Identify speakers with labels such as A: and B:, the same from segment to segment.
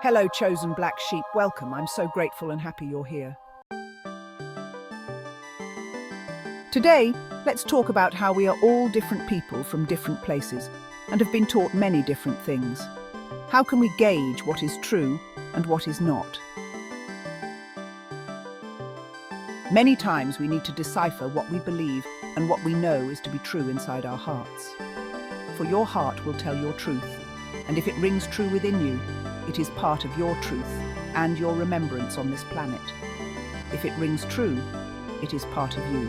A: Hello, chosen black sheep. Welcome. I'm so grateful and happy you're here. Today, let's talk about how we are all different people from different places and have been taught many different things. How can we gauge what is true and what is not? Many times we need to decipher what we believe and what we know is to be true inside our hearts. For your heart will tell your truth, and if it rings true within you, it is part of your truth and your remembrance on this planet. If it rings true, it is part of you.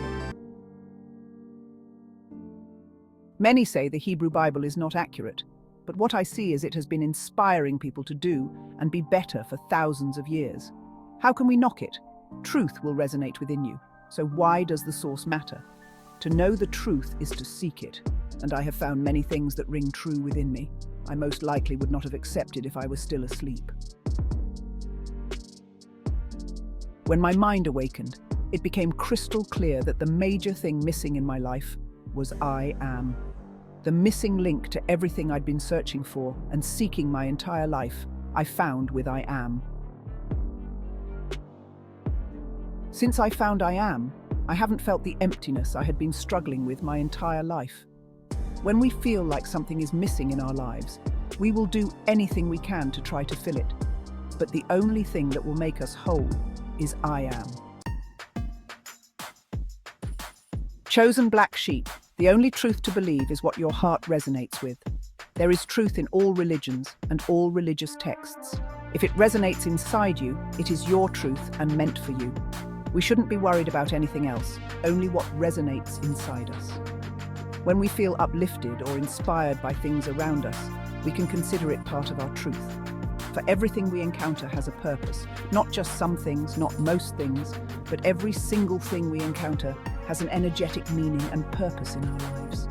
A: Many say the Hebrew Bible is not accurate, but what I see is it has been inspiring people to do and be better for thousands of years. How can we knock it? Truth will resonate within you, so why does the source matter? To know the truth is to seek it, and I have found many things that ring true within me. I most likely would not have accepted if I was still asleep. When my mind awakened, it became crystal clear that the major thing missing in my life was I am. The missing link to everything I'd been searching for and seeking my entire life, I found with I am. Since I found I am, I haven't felt the emptiness I had been struggling with my entire life. When we feel like something is missing in our lives, we will do anything we can to try to fill it. But the only thing that will make us whole is I am. Chosen black sheep, the only truth to believe is what your heart resonates with. There is truth in all religions and all religious texts. If it resonates inside you, it is your truth and meant for you. We shouldn't be worried about anything else, only what resonates inside us. When we feel uplifted or inspired by things around us, we can consider it part of our truth. For everything we encounter has a purpose. Not just some things, not most things, but every single thing we encounter has an energetic meaning and purpose in our lives.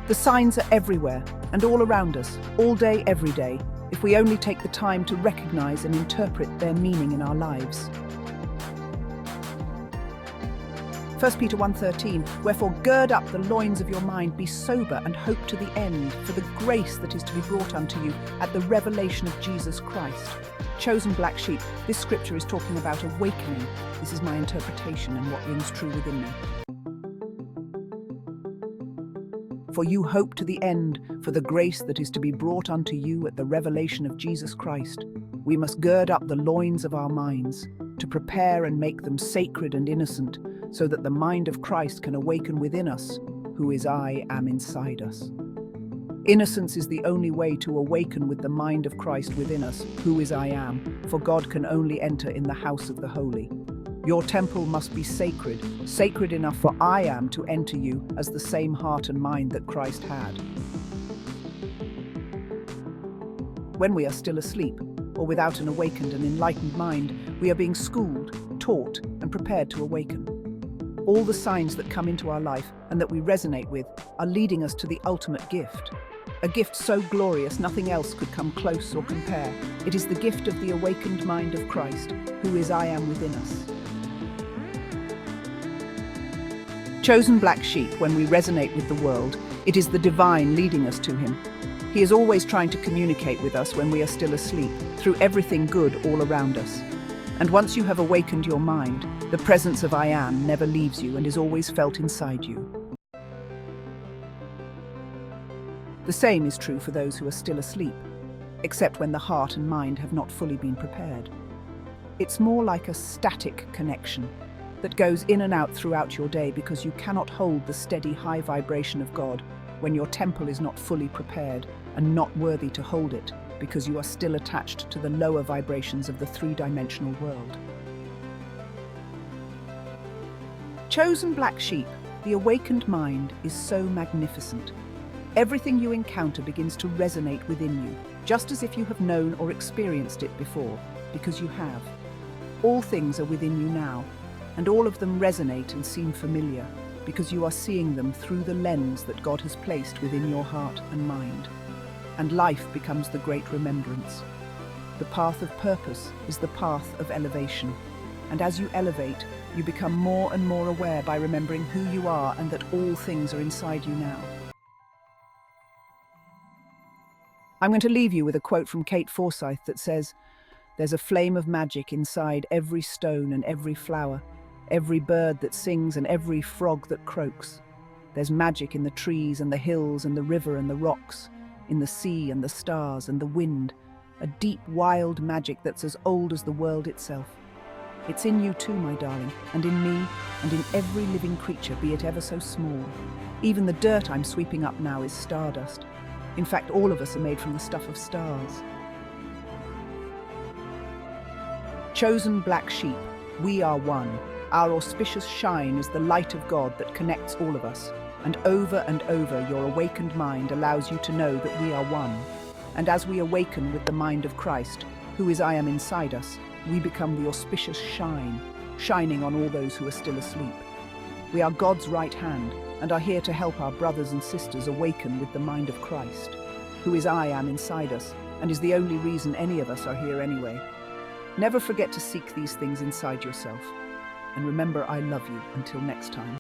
A: The signs are everywhere and all around us, all day, every day, if we only take the time to recognize and interpret their meaning in our lives. 1 Peter 1:13, wherefore gird up the loins of your mind, be sober and hope to the end for the grace that is to be brought unto you at the revelation of Jesus Christ. Chosen black sheep, this scripture is talking about awakening. This is my interpretation and what rings true within me. For you hope to the end for the grace that is to be brought unto you at the revelation of Jesus Christ. We must gird up the loins of our minds to prepare and make them sacred and innocent, so that the mind of Christ can awaken within us, who is I am inside us. Innocence is the only way to awaken with the mind of Christ within us, who is I am, for God can only enter in the house of the holy. Your temple must be sacred, sacred enough for I am to enter you as the same heart and mind that Christ had. When we are still asleep, or without an awakened and enlightened mind, we are being schooled, taught, and prepared to awaken. All the signs that come into our life and that we resonate with are leading us to the ultimate gift. A gift so glorious nothing else could come close or compare. It is the gift of the awakened mind of Christ, who is I am within us. Chosen black sheep, when we resonate with the world, it is the divine leading us to him. He is always trying to communicate with us when we are still asleep, through everything good all around us. And once you have awakened your mind, the presence of I am never leaves you and is always felt inside you. The same is true for those who are still asleep, except when the heart and mind have not fully been prepared. It's more like a static connection that goes in and out throughout your day because you cannot hold the steady high vibration of God when your temple is not fully prepared and not worthy to hold it, because you are still attached to the lower vibrations of the three-dimensional world. Chosen black sheep, the awakened mind is so magnificent. Everything you encounter begins to resonate within you, just as if you have known or experienced it before, because you have. All things are within you now, and all of them resonate and seem familiar, because you are seeing them through the lens that God has placed within your heart and mind. And life becomes the great remembrance. The path of purpose is the path of elevation. And as you elevate, you become more and more aware by remembering who you are and that all things are inside you now. I'm going to leave you with a quote from Kate Forsyth that says, "There's a flame of magic inside every stone and every flower, every bird that sings and every frog that croaks. There's magic in the trees and the hills and the river and the rocks, in the sea and the stars and the wind, a deep, wild magic that's as old as the world itself. It's in you too, my darling, and in me, and in every living creature, be it ever so small. Even the dirt I'm sweeping up now is stardust. In fact, all of us are made from the stuff of stars." Chosen black sheep, we are one. Our auspicious shine is the light of God that connects all of us. And over your awakened mind allows you to know that we are one. And as we awaken with the mind of Christ, who is I am inside us, we become the auspicious shine, shining on all those who are still asleep. We are God's right hand and are here to help our brothers and sisters awaken with the mind of Christ, who is I am inside us and is the only reason any of us are here anyway. Never forget to seek these things inside yourself. And remember, I love you. Until next time.